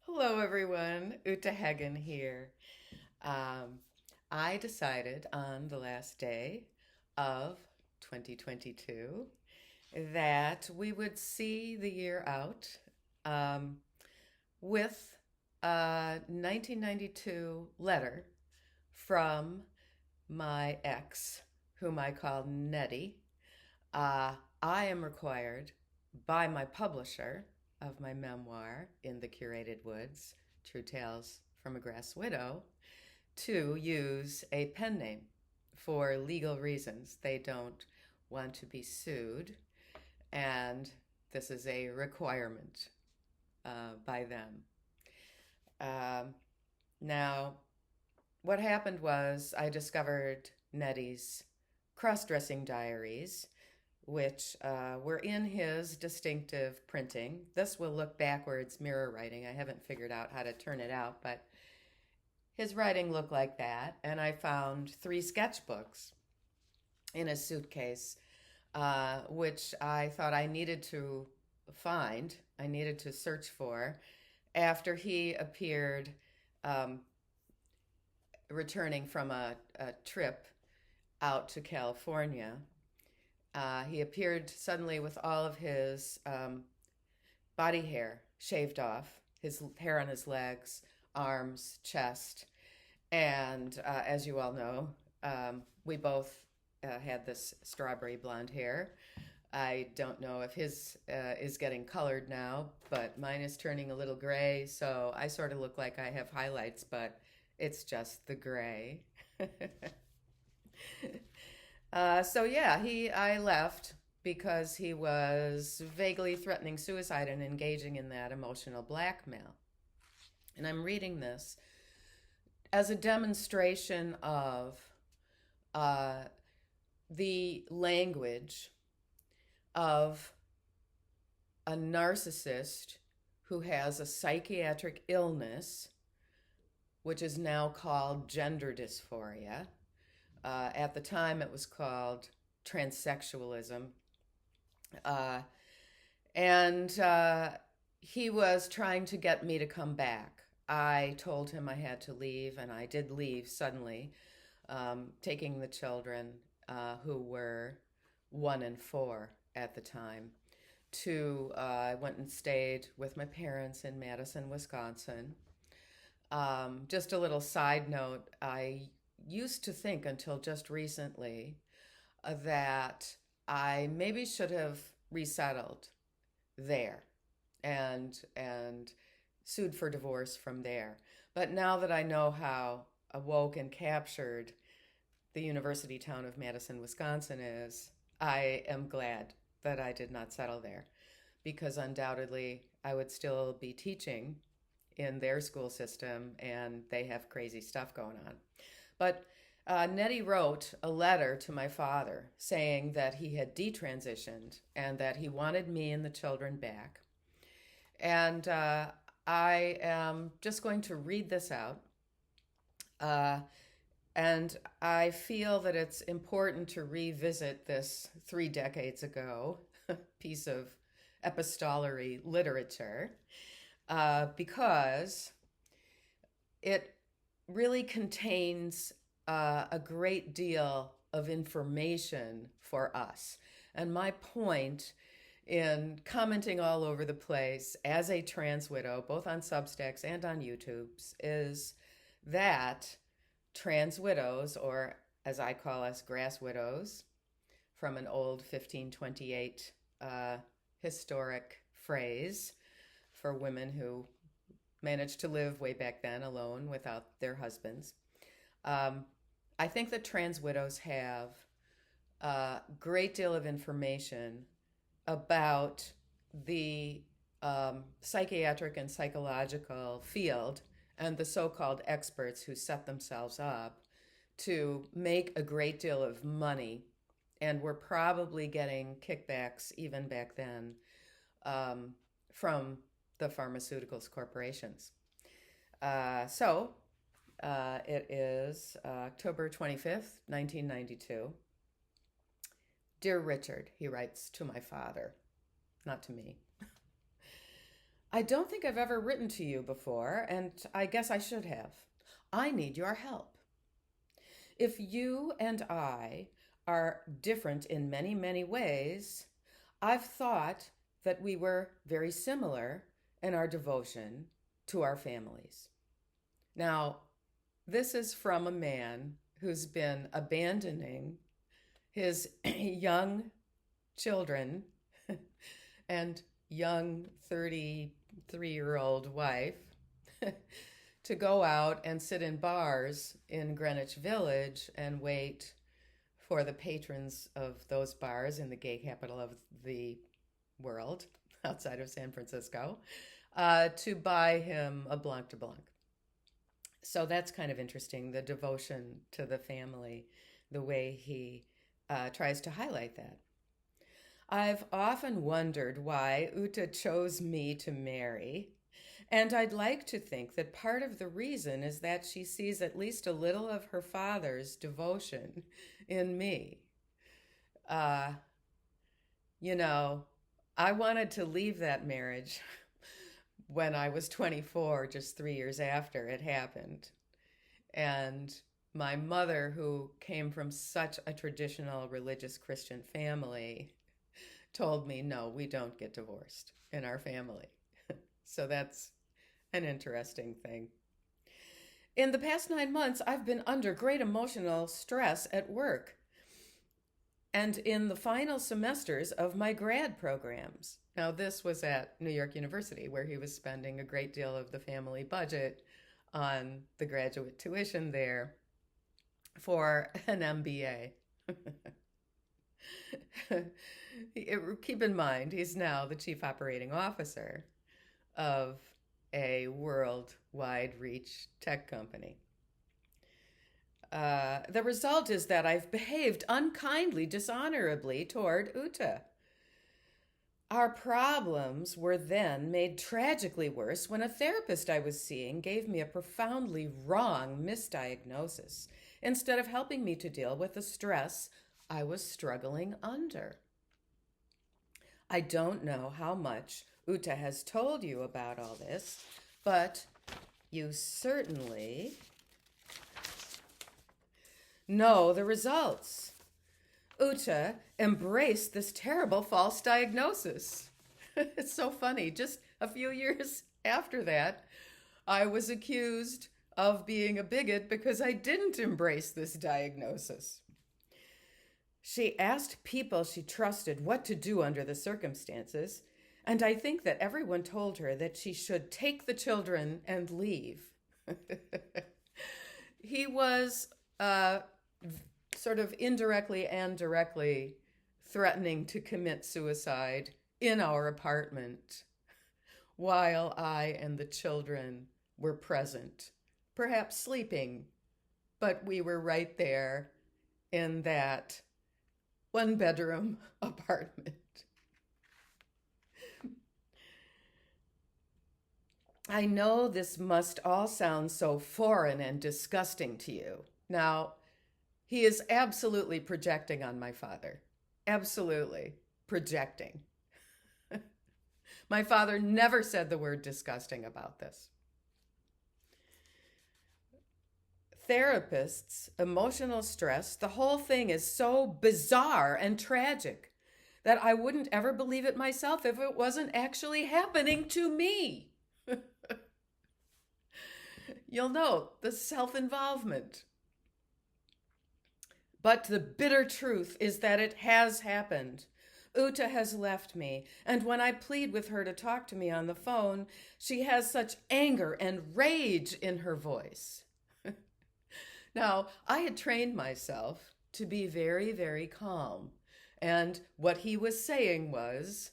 Hello, everyone. Uta Hagen here. Um, I decided on the last day of 2022 that we would see the year out um, with a 1992 letter from my ex, whom I call Nettie. Uh, I am required by my publisher of my memoir, In the Curated Woods, True Tales from a Grass Widow, to use a pen name for legal reasons. They don't want to be sued, and this is a requirement by them. Um, Now, what happened was I discovered Nettie's cross dressing diaries, which were in his distinctive printing. This will look backwards mirror writing. I haven't figured out how to turn it out, but his writing looked like that. And I found three sketchbooks in a suitcase, which I thought I needed to find, I needed to search for after he appeared um, returning from a trip out to California. He appeared suddenly with all of his body hair shaved off, his hair on his legs, arms, chest. And as you all know, we both had this strawberry blonde hair. I don't know if his is getting colored now, but mine is turning a little gray. So I sort of look like I have highlights, but it's just the gray. So yeah, I left because he was vaguely threatening suicide and engaging in that emotional blackmail. And I'm reading this as a demonstration of uh, the language of a narcissist who has a psychiatric illness, which is now called gender dysphoria. At the time, it was called transsexualism. Uh, and he was trying to get me to come back. I told him I had to leave, and I did leave suddenly, taking the children, who were 1 and 4 at the time. I went and stayed with my parents in Madison, Wisconsin. Just a little side note, I used to think until just recently that I maybe should have resettled there and sued for divorce from there. But now that I know how awoke and captured the university town of Madison, Wisconsin is, I am glad that I did not settle there because undoubtedly I would still be teaching in their school system and they have crazy stuff going on. But Nettie wrote a letter to my father saying that he had detransitioned and that he wanted me and the children back. And I am just going to read this out. Uh, and I feel that it's important to revisit this 3 decades ago piece of epistolary literature because it really contains a great deal of information for us. And my point in commenting all over the place as a trans widow, both on Substacks and on YouTube's, is that trans widows, or as I call us, grass widows, from an old 1528 historic phrase for women who managed to live way back then alone without their husbands. I think that trans widows have a great deal of information about the psychiatric and psychological field and the so-called experts who set themselves up to make a great deal of money and were probably getting kickbacks even back then from the pharmaceuticals corporations. It is October 25th, 1992. Dear Richard, he writes to my father, not to me. I don't think I've ever written to you before, and I guess I should have. I need your help. If you and I are different in many, many ways, I've thought that we were very similar in our devotion to our families. Now, this is from a man who's been abandoning his young children and young 33-year-old wife to go out and sit in bars in Greenwich Village and wait for the patrons of those bars in the gay capital of the world, outside of San Francisco, to buy him a Blanc de Blanc. So that's kind of interesting, the devotion to the family, the way he tries to highlight that. I've often wondered why Uta chose me to marry, and I'd like to think that part of the reason is that she sees at least a little of her father's devotion in me. Uh, you know, I wanted to leave that marriage when I was 24, just 3 years after it happened. And my mother, who came from such a traditional religious Christian family, told me, no, we don't get divorced in our family. So that's an interesting thing. In the past 9 months, I've been under great emotional stress at work and in the final semesters of my grad programs. Now, this was at New York University, where he was spending a great deal of the family budget on the graduate tuition there for an MBA. Keep in mind, he's now the chief operating officer of a worldwide reach tech company. The result is that I've behaved unkindly, dishonorably toward Uta. Our problems were then made tragically worse when a therapist I was seeing gave me a profoundly wrong misdiagnosis instead of helping me to deal with the stress I was struggling under. I don't know how much Uta has told you about all this, but you certainly know the results. Uta embraced this terrible false diagnosis. It's so funny. Just a few years after that, I was accused of being a bigot because I didn't embrace this diagnosis. She asked people she trusted what to do under the circumstances, and I think that everyone told her that she should take the children and leave. He was sort of indirectly and directly threatening to commit suicide in our apartment while I and the children were present, perhaps sleeping, but we were right there in that one-bedroom apartment. I know this must all sound so foreign and disgusting to you. Now, he is absolutely projecting on my father. Absolutely projecting. My father never said the word disgusting about this. Therapists, emotional stress, the whole thing is so bizarre and tragic that I wouldn't ever believe it myself if it wasn't actually happening to me. You'll note the self-involvement. But the bitter truth is that it has happened. Uta has left me, and when I plead with her to talk to me on the phone, she has such anger and rage in her voice. Now, I had trained myself to be very, very calm, and what he was saying was,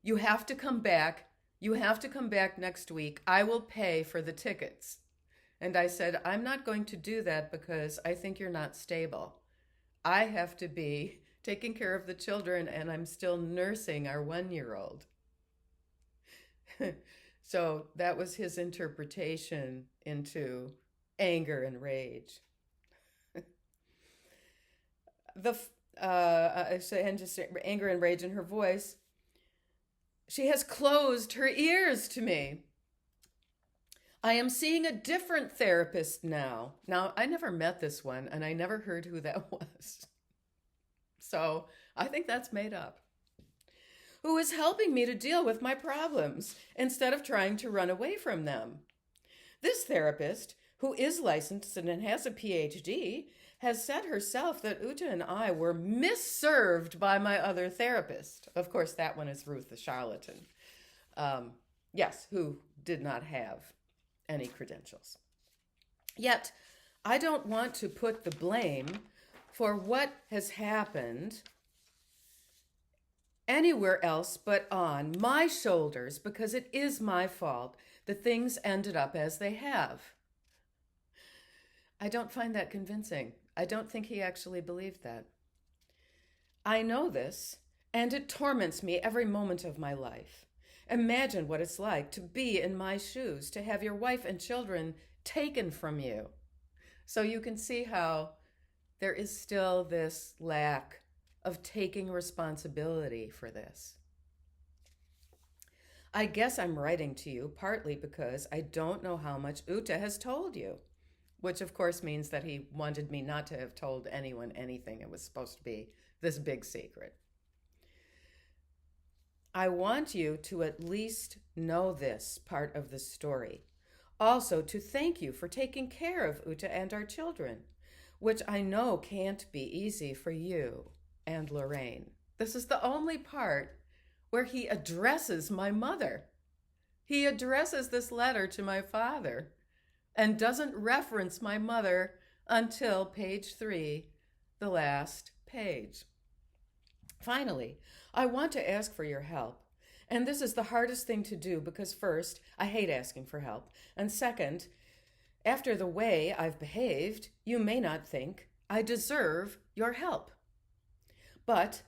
you have to come back. You have to come back next week. I will pay for the tickets. And I said, I'm not going to do that because I think you're not stable. I have to be taking care of the children, and I'm still nursing our 1-year-old. So that was his interpretation into anger and rage. And just anger and rage in her voice. She has closed her ears to me. I am seeing a different therapist now. Now, I never met this one, and I never heard who that was. So I think that's made up. Who is helping me to deal with my problems instead of trying to run away from them. This therapist, who is licensed and has a PhD, has said herself that Uta and I were misserved by my other therapist. Of course, that one is Ruth the charlatan. Yes, who did not have any credentials. Yet, I don't want to put the blame for what has happened anywhere else but on my shoulders, because it is my fault that things ended up as they have. I don't find that convincing. I don't think he actually believed that. I know this, and it torments me every moment of my life. Imagine what it's like to be in my shoes, to have your wife and children taken from you. So you can see how there is still this lack of taking responsibility for this. I guess I'm writing to you partly because I don't know how much Uta has told you, which of course means that he wanted me not to have told anyone anything. It was supposed to be this big secret. I want you to at least know this part of the story. Also, to thank you for taking care of Uta and our children, which I know can't be easy for you and Lorraine. This is the only part where he addresses my mother. He addresses this letter to my father and doesn't reference my mother until page 3, the last page. Finally, I want to ask for your help. And this is the hardest thing to do because first, I hate asking for help. And second, after the way I've behaved, you may not think I deserve your help. But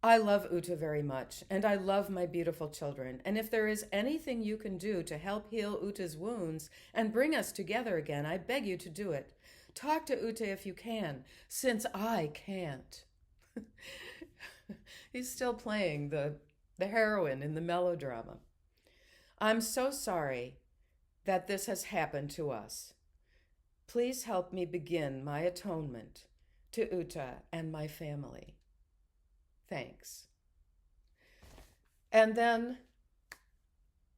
I love Uta very much, and I love my beautiful children. And if there is anything you can do to help heal Uta's wounds and bring us together again, I beg you to do it. Talk to Uta if you can, since I can't. He's still playing the heroine in the melodrama. I'm so sorry that this has happened to us. Please help me begin my atonement to Uta and my family. Thanks. And then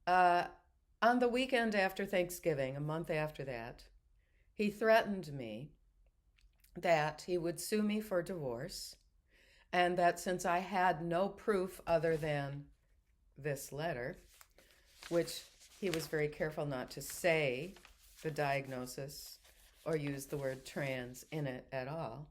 on the weekend after Thanksgiving, a month after that, he threatened me that he would sue me for divorce, and that since I had no proof other than this letter, which he was very careful not to say the diagnosis or use the word trans in it at all,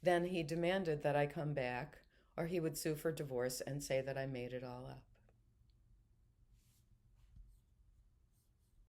then he demanded that I come back or he would sue for divorce and say that I made it all up.